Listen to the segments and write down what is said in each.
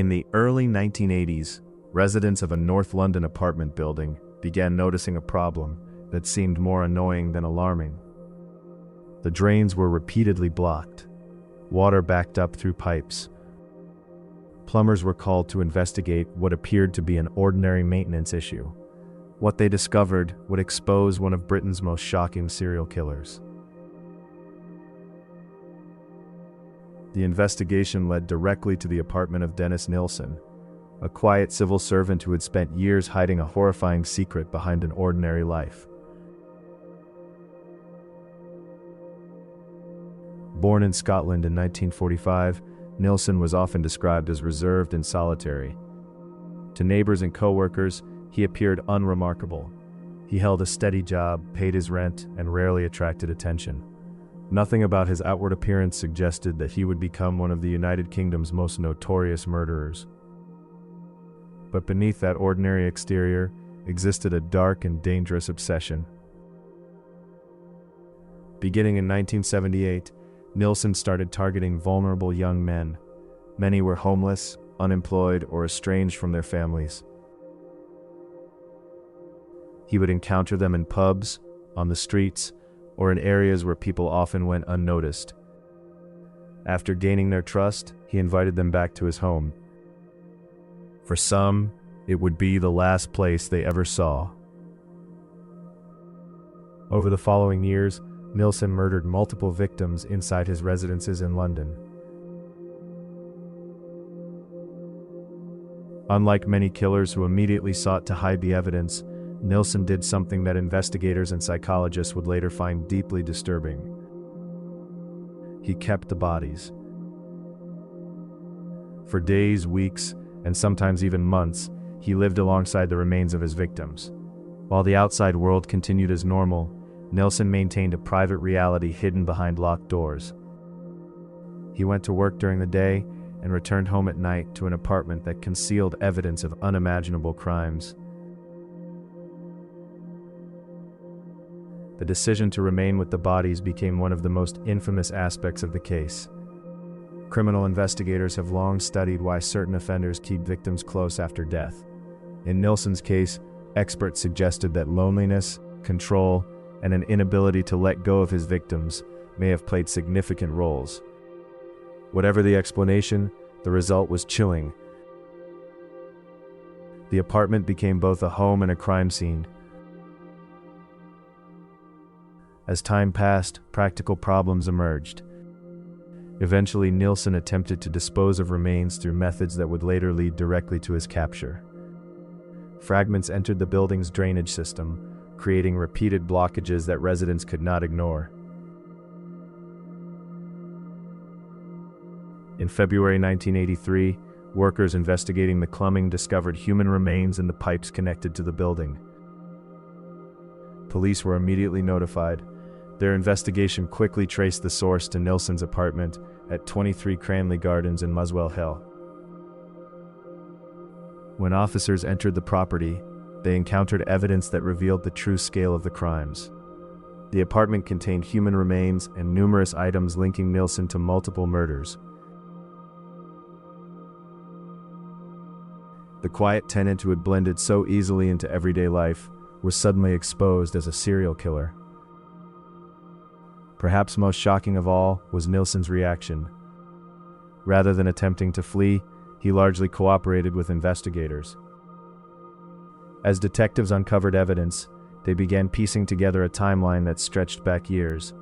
In the early 1980s, residents of a North London apartment building began noticing a problem that seemed more annoying than alarming. The drains were repeatedly blocked. Water backed up through pipes. Plumbers were called to investigate what appeared to be an ordinary maintenance issue. What they discovered would expose one of Britain's most shocking serial killers. The investigation led directly to the apartment of Dennis Nilsen, a quiet civil servant who had spent years hiding a horrifying secret behind an ordinary life. Born in Scotland in 1945, Nilsen was often described as reserved and solitary. To neighbors and co-workers, he appeared unremarkable. He held a steady job, paid his rent, and rarely attracted attention. Nothing about his outward appearance suggested that he would become one of the United Kingdom's most notorious murderers. But beneath that ordinary exterior existed a dark and dangerous obsession. Beginning in 1978, Nilsen started targeting vulnerable young men. Many were homeless, unemployed, or estranged from their families. He would encounter them in pubs, on the streets, or in areas where people often went unnoticed. After gaining their trust, he invited them back to his home. For some, it would be the last place they ever saw. Over the following years, Nilsen murdered multiple victims inside his residences in London. Unlike many killers who immediately sought to hide the evidence, Nilsen did something that investigators and psychologists would later find deeply disturbing. He kept the bodies. For days, weeks, and sometimes even months, he lived alongside the remains of his victims. While the outside world continued as normal, Nilsen maintained a private reality hidden behind locked doors. He went to work during the day and returned home at night to an apartment that concealed evidence of unimaginable crimes. The decision to remain with the bodies became one of the most infamous aspects of the case. Criminal investigators have long studied why certain offenders keep victims close after death. In Nilsen's case, experts suggested that loneliness, control, and an inability to let go of his victims may have played significant roles. Whatever the explanation, the result was chilling. The apartment became both a home and a crime scene. As time passed, practical problems emerged. Eventually, Nilsen attempted to dispose of remains through methods that would later lead directly to his capture. Fragments entered the building's drainage system, creating repeated blockages that residents could not ignore. In February 1983, workers investigating the plumbing discovered human remains in the pipes connected to the building. Police were immediately notified. Their investigation quickly traced the source to Nilsen's apartment at 23 Cranley Gardens in Muswell Hill. When officers entered the property, they encountered evidence that revealed the true scale of the crimes. The apartment contained human remains and numerous items linking Nilsen to multiple murders. The quiet tenant who had blended so easily into everyday life was suddenly exposed as a serial killer. Perhaps most shocking of all was Nilsen's reaction. Rather than attempting to flee, he largely cooperated with investigators. As detectives uncovered evidence, they began piecing together a timeline that stretched back years.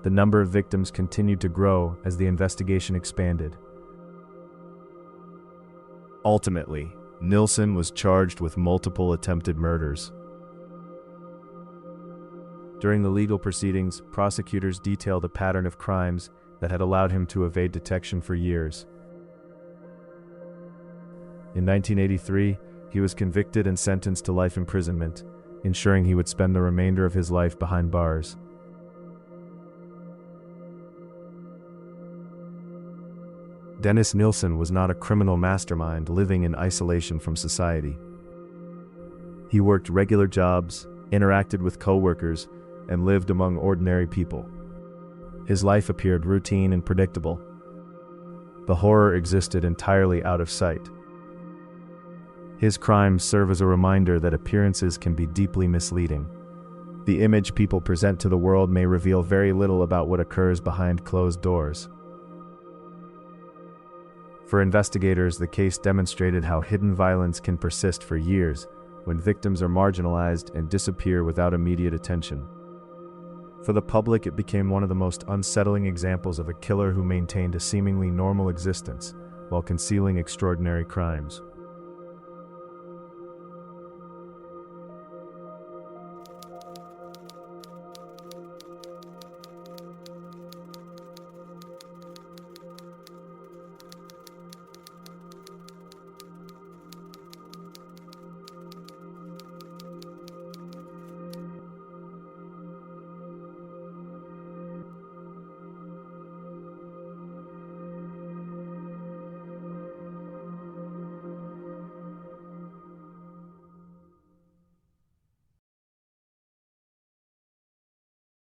The number of victims continued to grow as the investigation expanded. Ultimately, Nilsen was charged with multiple attempted murders. During the legal proceedings, prosecutors detailed a pattern of crimes that had allowed him to evade detection for years. In 1983, he was convicted and sentenced to life imprisonment, ensuring he would spend the remainder of his life behind bars. Dennis Nilsen was not a criminal mastermind living in isolation from society. He worked regular jobs, interacted with co-workers, and lived among ordinary people. His life appeared routine and predictable. The horror existed entirely out of sight. His crimes serve as a reminder that appearances can be deeply misleading. The image people present to the world may reveal very little about what occurs behind closed doors. For investigators, the case demonstrated how hidden violence can persist for years when victims are marginalized and disappear without immediate attention. For the public, it became one of the most unsettling examples of a killer who maintained a seemingly normal existence while concealing extraordinary crimes.